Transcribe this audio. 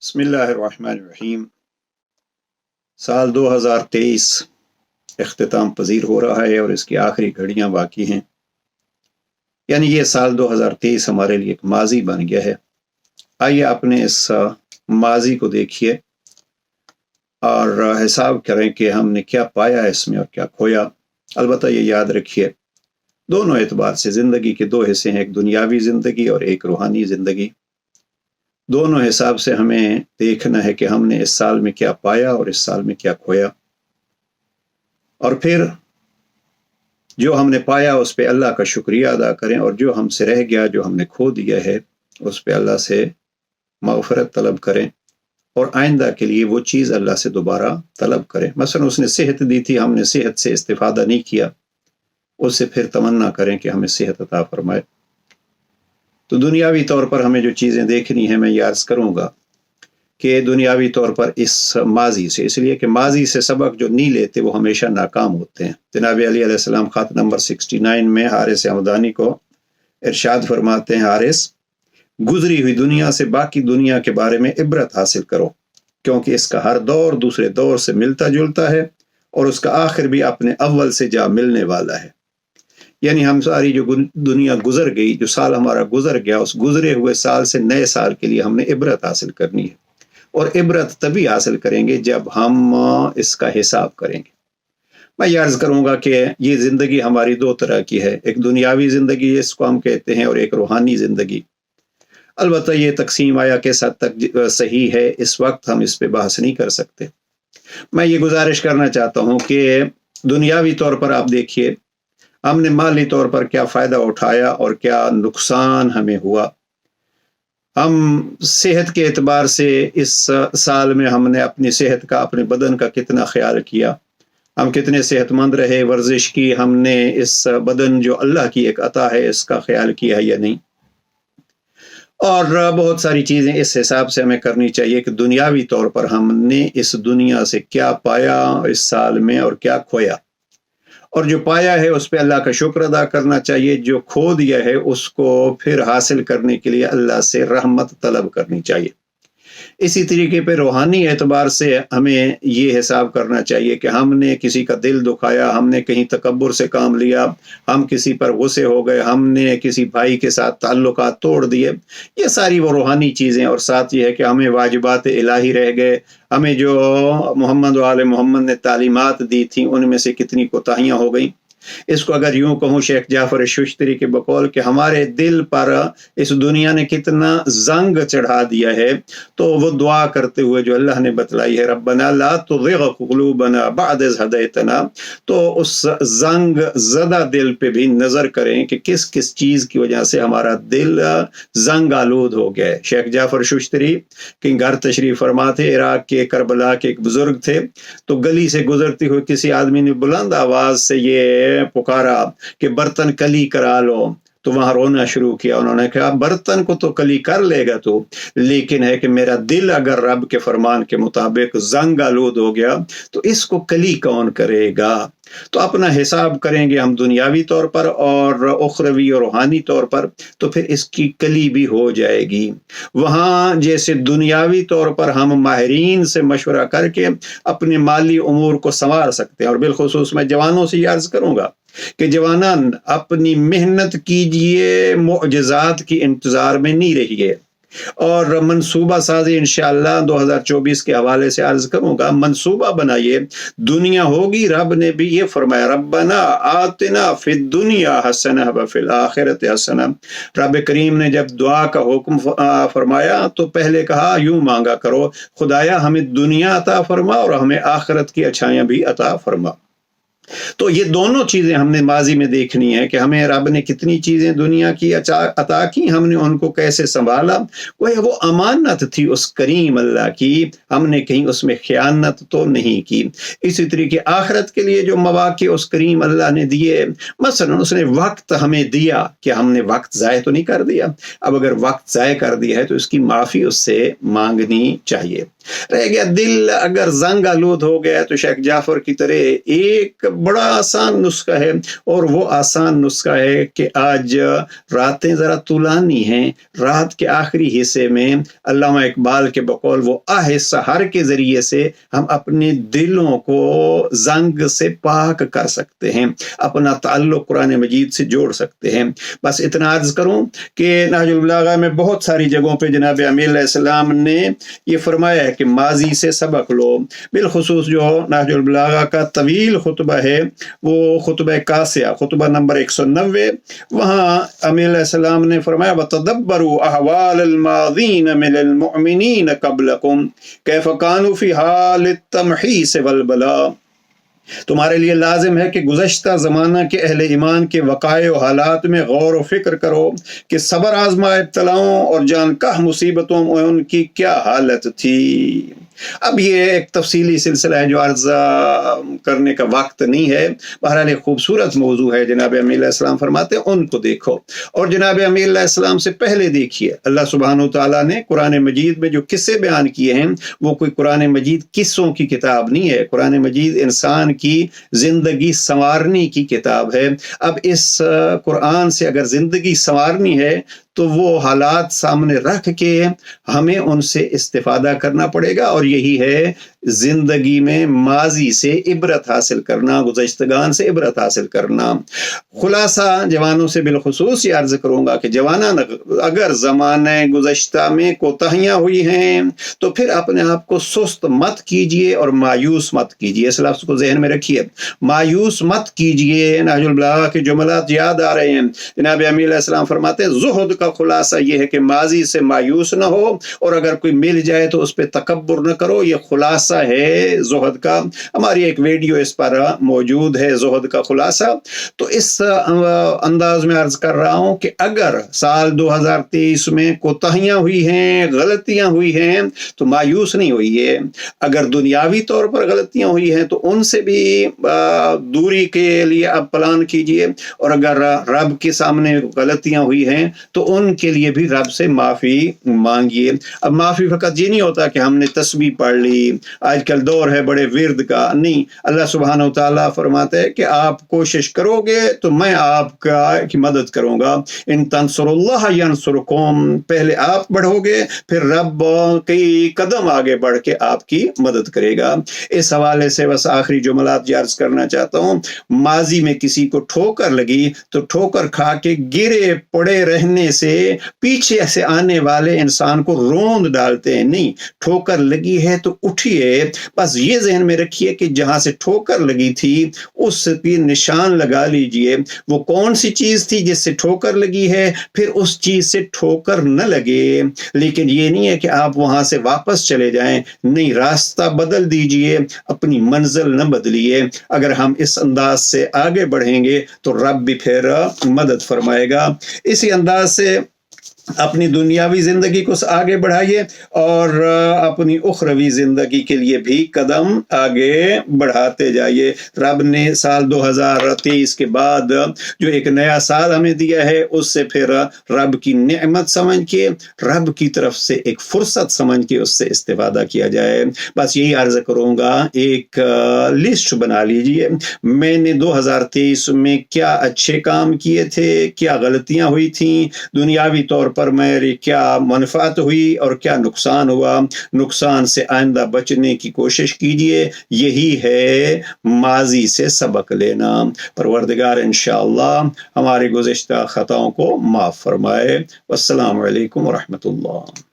بسم اللہ الرحمن الرحیم۔ سال 2023 اختتام پذیر ہو رہا ہے اور اس کی آخری گھڑیاں باقی ہیں، یعنی یہ سال 2023 ہمارے لیے ایک ماضی بن گیا ہے۔ آئیے اپنے اس ماضی کو دیکھیے اور حساب کریں کہ ہم نے کیا پایا اس میں اور کیا کھویا۔ البتہ یہ یاد رکھیے، دونوں اعتبار سے زندگی کے دو حصے ہیں، ایک دنیاوی زندگی اور ایک روحانی زندگی۔ دونوں حساب سے ہمیں دیکھنا ہے کہ ہم نے اس سال میں کیا پایا اور اس سال میں کیا کھویا، اور پھر جو ہم نے پایا اس پہ اللہ کا شکریہ ادا کریں، اور جو ہم سے رہ گیا، جو ہم نے کھو دیا ہے، اس پہ اللہ سے مغفرت طلب کریں اور آئندہ کے لیے وہ چیز اللہ سے دوبارہ طلب کریں۔ مثلا اس نے صحت دی تھی، ہم نے صحت سے استفادہ نہیں کیا، اس سے پھر تمنا کریں کہ ہمیں صحت عطا فرمائے۔ تو دنیاوی طور پر ہمیں جو چیزیں دیکھنی ہیں، میں یہ عرض کروں گا کہ دنیاوی طور پر اس ماضی سے، اس لیے کہ ماضی سے سبق جو نہیں لیتے وہ ہمیشہ ناکام ہوتے ہیں۔ جناب علی علیہ السلام خط نمبر 69 میں حارث ہمدانی کو ارشاد فرماتے ہیں، حارث، گزری ہوئی دنیا سے باقی دنیا کے بارے میں عبرت حاصل کرو، کیونکہ اس کا ہر دور دوسرے دور سے ملتا جلتا ہے اور اس کا آخر بھی اپنے اول سے جا ملنے والا ہے۔ یعنی ہم ساری جو دنیا گزر گئی، جو سال ہمارا گزر گیا، اس گزرے ہوئے سال سے نئے سال کے لیے ہم نے عبرت حاصل کرنی ہے، اور عبرت تبھی حاصل کریں گے جب ہم اس کا حساب کریں گے۔ میں یہ عرض کروں گا کہ یہ زندگی ہماری دو طرح کی ہے، ایک دنیاوی زندگی اس کو ہم کہتے ہیں، اور ایک روحانی زندگی۔ البتہ یہ تقسیم آیا کس حد تک صحیح ہے، اس وقت ہم اس پہ بحث نہیں کر سکتے۔ میں یہ گزارش کرنا چاہتا ہوں کہ دنیاوی طور پر آپ دیکھیے ہم نے مالی طور پر کیا فائدہ اٹھایا اور کیا نقصان ہمیں ہوا۔ ہم صحت کے اعتبار سے اس سال میں ہم نے اپنی صحت کا، اپنے بدن کا کتنا خیال کیا، ہم کتنے صحت مند رہے، ورزش کی، ہم نے اس بدن جو اللہ کی ایک عطا ہے اس کا خیال کیا ہے یا نہیں، اور بہت ساری چیزیں اس حساب سے ہمیں کرنی چاہیے کہ دنیاوی طور پر ہم نے اس دنیا سے کیا پایا اس سال میں اور کیا کھویا، اور جو پایا ہے اس پہ اللہ کا شکر ادا کرنا چاہیے، جو کھو دیا ہے اس کو پھر حاصل کرنے کے لیے اللہ سے رحمت طلب کرنی چاہیے۔ اسی طریقے پہ روحانی اعتبار سے ہمیں یہ حساب کرنا چاہیے کہ ہم نے کسی کا دل دکھایا، ہم نے کہیں تکبر سے کام لیا، ہم کسی پر غصے ہو گئے، ہم نے کسی بھائی کے ساتھ تعلقات توڑ دیے، یہ ساری وہ روحانی چیزیں، اور ساتھ یہ ہے کہ ہمیں واجبات الہی رہ گئے، ہمیں جو محمد و آل محمد نے تعلیمات دی تھیں ان میں سے کتنی کوتاہیاں ہو گئیں۔ اس کو اگر یوں کہوں شیخ جعفر ششتری کے بقول کہ ہمارے دل پر اس دنیا نے کتنا زنگ چڑھا دیا ہے، تو وہ دعا کرتے ہوئے جو اللہ نے بتلائی ہے، ربنا لا تزغ قلوبنا بعد اذ ہدیتنا، تو اس زنگ زدہ دل پہ بھی نظر کریں کہ کس کس چیز کی وجہ سے ہمارا دل زنگ آلود ہو گیا ہے۔ شیخ جعفر ششتری کے گھر تشریف فرما تھے، عراق کے کربلا کے ایک بزرگ تھے، تو گلی سے گزرتے ہوئے کسی آدمی نے بلند آواز سے یہ پکارا کہ برتن کلی کرا لو، تو وہاں رونا شروع کیا۔ انہوں نے کہا برتن کو تو کلی کر لے گا تو، لیکن ہے کہ میرا دل اگر رب کے فرمان کے مطابق زنگ آلود ہو گیا تو اس کو کلی کون کرے گا۔ تو اپنا حساب کریں گے ہم دنیاوی طور پر اور اخروی اور روحانی طور پر، تو پھر اس کی کلی بھی ہو جائے گی۔ وہاں جیسے دنیاوی طور پر ہم ماہرین سے مشورہ کر کے اپنے مالی امور کو سنوار سکتے ہیں، اور بالخصوص میں جوانوں سے یہ عرض کروں گا کہ جوانان اپنی محنت کیجئے، معجزات کی انتظار میں نہیں رہیے، اور منصوبہ سازی انشاءاللہ 2024 کے حوالے سے عرض کروں گا، منصوبہ بنائیے، دنیا ہوگی۔ رب نے بھی یہ فرمایا، ربنا آتنا فی الدنیا حسنہ وفی الآخرۃ حسنہ۔ رب کریم نے جب دعا کا حکم فرمایا تو پہلے کہا یوں مانگا کرو، خدایا ہمیں دنیا عطا فرما اور ہمیں آخرت کی اچھائیاں بھی عطا فرما۔ تو یہ دونوں چیزیں ہم نے ماضی میں دیکھنی ہے کہ ہمیں رب نے کتنی چیزیں دنیا کی عطا کی، ہم نے ان کو کیسے سنبھالا، وہ امانت تھی اس کریم اللہ کی، ہم نے کہیں اس میں خیانت تو نہیں کی۔ اسی طریقے آخرت کے لیے جو مواقع اس کریم اللہ نے دیے، مثلا اس نے وقت ہمیں دیا کہ ہم نے وقت ضائع تو نہیں کر دیا، اب اگر وقت ضائع کر دیا ہے تو اس کی معافی اس سے مانگنی چاہیے۔ رہ گیا دل اگر زنگ آلود ہو گیا تو شیخ جعفر کی طرح ایک بڑا آسان نسخہ ہے، اور وہ آسان نسخہ ہے کہ آج راتیں ذرا طولانی ہیں، رات کے آخری حصے میں علامہ اقبال کے بقول وہ آہ سحر کے ذریعے سے ہم اپنے دلوں کو زنگ سے پاک کر سکتے ہیں، اپنا تعلق قرآن مجید سے جوڑ سکتے ہیں۔ بس اتنا عرض کروں کہ نہج البلاغہ میں بہت ساری جگہوں پہ جناب امیر علیہ السلام نے یہ فرمایا ہے کہ ماضی سے سبق لو۔ بالخصوص جو نہج البلاغہ کا طویل خطبہ ہے وہ خطبہ کاسیہ، خطبہ نمبر 190، وہاں امیر علیہ السلام نے فرمایا وَتَدَبَّرُوا أَحْوَالَ الْمَاضِينَ مِنَ الْمُؤْمِنِينَ قَبْلَكُمْ كَيْفَ كَانُوا فِي حَالِ التَّمْحِيصِ وَالْبَلَاءِ۔ تمہارے لیے لازم ہے کہ گزشتہ زمانہ کے اہل ایمان کے وقائع و حالات میں غور و فکر کرو کہ صبر آزما ابتلاؤں اور جانکہ مصیبتوں میں ان کی کیا حالت تھی۔ اب یہ ایک تفصیلی سلسلہ ہے جو عرض کرنے کا وقت نہیں ہے، بہرحال ایک خوبصورت موضوع ہے۔ جناب امیر علیہ السلام فرماتے ہیں ان کو دیکھو، اور جناب امیر علیہ السلام سے پہلے دیکھیے اللہ سبحانہ وتعالیٰ نے قرآن مجید میں جو قصے بیان کیے ہیں وہ کوئی قرآن مجید قصوں کی کتاب نہیں ہے، قرآن مجید انسان کی زندگی سنوارنے کی کتاب ہے۔ اب اس قرآن سے اگر زندگی سنوارنی ہے تو وہ حالات سامنے رکھ کے ہمیں ان سے استفادہ کرنا پڑے گا، اور یہی ہے زندگی میں ماضی سے عبرت حاصل کرنا، گزشتگان سے عبرت حاصل کرنا۔ خلاصہ جوانوں سے بالخصوص یہ عرض کروں گا کہ جوانان اگر زمانہ گزشتہ میں کوتاہیاں ہوئی ہیں تو پھر اپنے آپ کو سست مت کیجئے اور مایوس مت کیجئے، اس لفظ کو ذہن میں رکھیے، مایوس مت کیجئے۔ نہج البلاغہ کے جملات یاد آ رہے ہیں، جناب امیر علیہ السلام فرماتے ہیں زہد کا خلاصہ یہ ہے کہ ماضی سے مایوس نہ ہو، اور اگر کوئی مل جائے تو اس پہ تکبر نہ کرو، یہ خلاصہ ہے زہد کا۔ ہماری ایک ویڈیو اس پر موجود ہے زہد کا خلاصہ۔ تو اس انداز میں عرض کر رہا ہوں کہ اگر سال 2023 میں کوتاہیاں ہوئی ہیں، غلطیاں ہوئی ہیں تو مایوس نہیں ہوئیے، اگر دنیاوی طور پر غلطیاں ہوئی ہیں تو ان سے بھی دوری کے لیے اب پلان کیجئے، اور اگر رب کے سامنے غلطیاں ہوئی ہیں تو ان کے لیے بھی رب سے معافی مانگیے۔ اب معافی فقط یہ نہیں ہوتا کہ ہم نے تسبیح پڑھ لی، آج کل دور ہے بڑے ورد کا، نہیں، اللہ سبحانہ وتعالیٰ فرماتے ہیں کہ آپ کوشش کرو گے تو میں آپ کی مدد کروں گا۔ ان تنصر اللہ ینصرکم، پہلے آپ بڑھو گے پھر رب کئی قدم آگے بڑھ کے آپ کی مدد کرے گا۔ اس حوالے سے بس آخری جملات عرض کرنا چاہتا ہوں، ماضی میں کسی کو ٹھوکر لگی تو ٹھوکر کھا کے گرے پڑے رہنے سے پیچھے سے آنے والے انسان کو روند ڈالتے ہیں، نہیں، ٹھوکر لگی ہے تو اٹھیے۔ بس یہ ذہن میں رکھیے کہ جہاں سے ٹھوکر لگی تھی اس کی نشان لگا لیجئے، وہ کون سی چیز تھی جس سے ٹھوکر لگی ہے، پھر اس چیز سے ٹھوکر نہ لگے۔ لیکن یہ نہیں ہے کہ آپ وہاں سے واپس چلے جائیں، نہیں، راستہ بدل دیجئے، اپنی منزل نہ بدلیے۔ اگر ہم اس انداز سے آگے بڑھیں گے تو رب بھی پھر مدد فرمائے گا۔ اسی انداز سے اپنی دنیاوی زندگی کو آگے بڑھائیے اور اپنی اخروی زندگی کے لیے بھی قدم آگے بڑھاتے جائیے۔ رب نے سال 2023 کے بعد جو ایک نیا سال ہمیں دیا ہے اس سے پھر رب کی نعمت سمجھ کے، رب کی طرف سے ایک فرصت سمجھ کے اس سے استفادہ کیا جائے۔ بس یہی عرض کروں گا، ایک لسٹ بنا لیجئے، میں نے 2023 میں کیا اچھے کام کیے تھے، کیا غلطیاں ہوئی تھیں، دنیاوی طور پر میری کیا منفعت ہوئی اور کیا نقصان ہوا، نقصان سے آئندہ بچنے کی کوشش کیجئے۔ یہی ہے ماضی سے سبق لینا۔ پروردگار انشاءاللہ ہمارے گزشتہ خطاؤں کو معاف فرمائے۔ والسلام علیکم ورحمۃ اللہ۔